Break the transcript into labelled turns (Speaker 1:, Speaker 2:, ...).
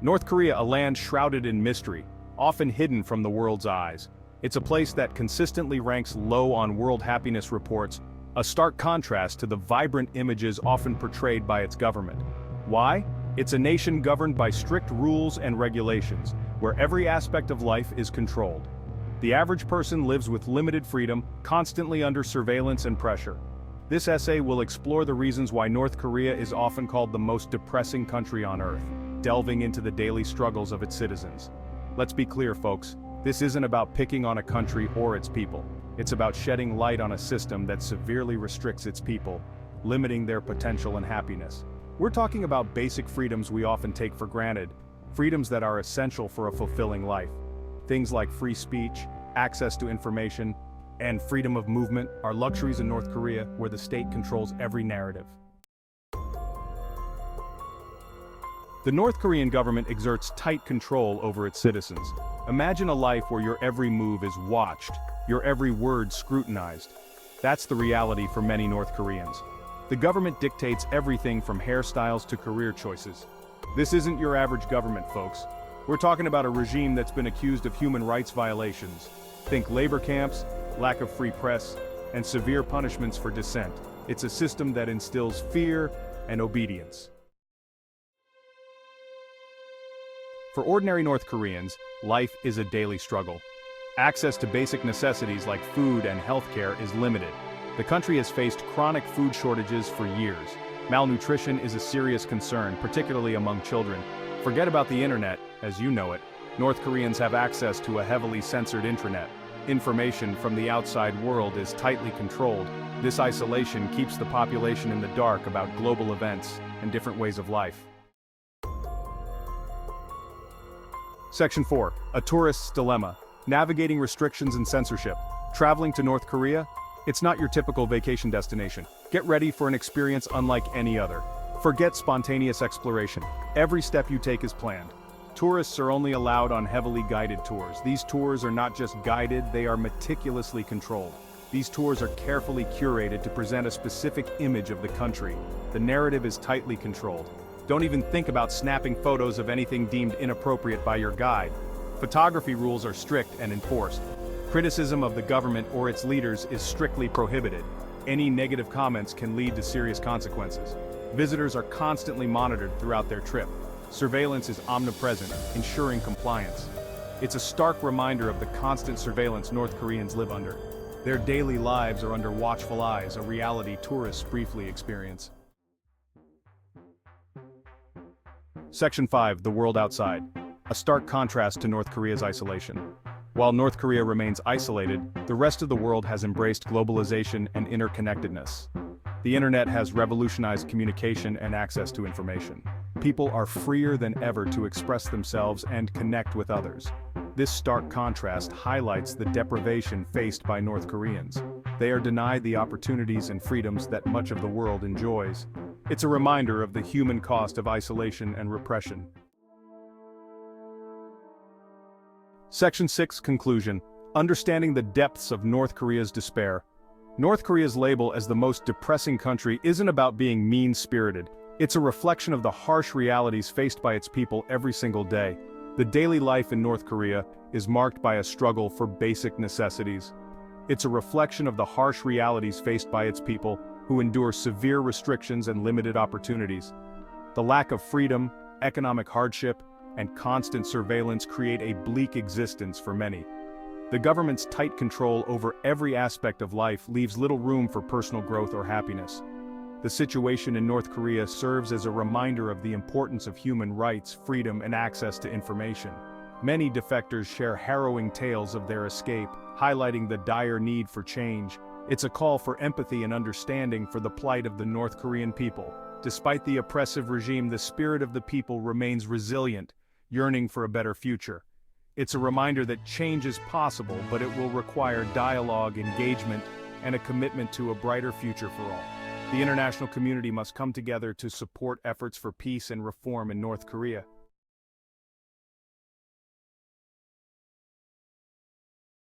Speaker 1: North Korea, a land shrouded in mystery, often hidden from the world's eyes. It's a place that consistently ranks low on world happiness reports, a stark contrast to the vibrant images often portrayed by its government. Why? It's a nation governed by strict rules and regulations, where every aspect of life is controlled. The average person lives with limited freedom, constantly under surveillance and pressure. This essay will explore the reasons why North Korea is often called the most depressing country on Earth, delving into the daily struggles of its citizens. Let's be clear, folks, this isn't about picking on a country or its people. It's about shedding light on a system that severely restricts its people, limiting their potential and happiness. We're talking about basic freedoms we often take for granted, freedoms that are essential for a fulfilling life. Things like free speech, access to information, and freedom of movement are luxuries in North Korea where the state controls every narrative. The North Korean government exerts tight control over its citizens. Imagine a life where your every move is watched, your every word scrutinized. That's the reality for many North Koreans. The government dictates everything from hairstyles to career choices. This isn't your average government, folks. We're talking about a regime that's been accused of human rights violations. Think labor camps, lack of free press, and severe punishments for dissent. It's a system that instills fear and obedience. For ordinary North Koreans, life is a daily struggle. Access to basic necessities like food and healthcare is limited. The country has faced chronic food shortages for years. Malnutrition is a serious concern, particularly among children. Forget about the internet, as you know it. North Koreans have access to a heavily censored intranet. Information from the outside world is tightly controlled. This isolation keeps the population in the dark about global events and different ways of life. Section 4. A Tourist's Dilemma. Navigating restrictions and censorship. Traveling to North Korea? It's not your typical vacation destination. Get ready for an experience unlike any other. Forget spontaneous exploration. Every step you take is planned. Tourists are only allowed on heavily guided tours. These tours are not just guided, they are meticulously controlled. These tours are carefully curated to present a specific image of the country. The narrative is tightly controlled. Don't even think about snapping photos of anything deemed inappropriate by your guide. Photography rules are strict and enforced. Criticism of the government or its leaders is strictly prohibited. Any negative comments can lead to serious consequences. Visitors are constantly monitored throughout their trip. Surveillance is omnipresent, ensuring compliance. It's a stark reminder of the constant surveillance North Koreans live under. Their daily lives are under watchful eyes, a reality tourists briefly experience. Section 5. The world outside. A stark contrast to North Korea's isolation. While North Korea remains isolated, the rest of the world has embraced globalization and interconnectedness. The internet has revolutionized communication and access to information. People are freer than ever to express themselves and connect with others. This stark contrast highlights the deprivation faced by North Koreans. They are denied the opportunities and freedoms that much of the world enjoys. It's a reminder of the human cost of isolation and repression. Section 6. Conclusion. Understanding the depths of North Korea's despair. North Korea's label as the most depressing country isn't about being mean-spirited. It's a reflection of the harsh realities faced by its people every single day. The daily life in North Korea is marked by a struggle for basic necessities. It's a reflection of the harsh realities faced by its people, who endure severe restrictions and limited opportunities. The lack of freedom, economic hardship, and constant surveillance create a bleak existence for many. The government's tight control over every aspect of life leaves little room for personal growth or happiness. The situation in North Korea serves as a reminder of the importance of human rights, freedom, and access to information. Many defectors share harrowing tales of their escape, highlighting the dire need for change. It's a call for empathy and understanding for the plight of the North Korean people. Despite the oppressive regime, the spirit of the people remains resilient, yearning for a better future. It's a reminder that change is possible, but it will require dialogue, engagement, and a commitment to a brighter future for all. The international community must come together to support efforts for peace and reform in North Korea.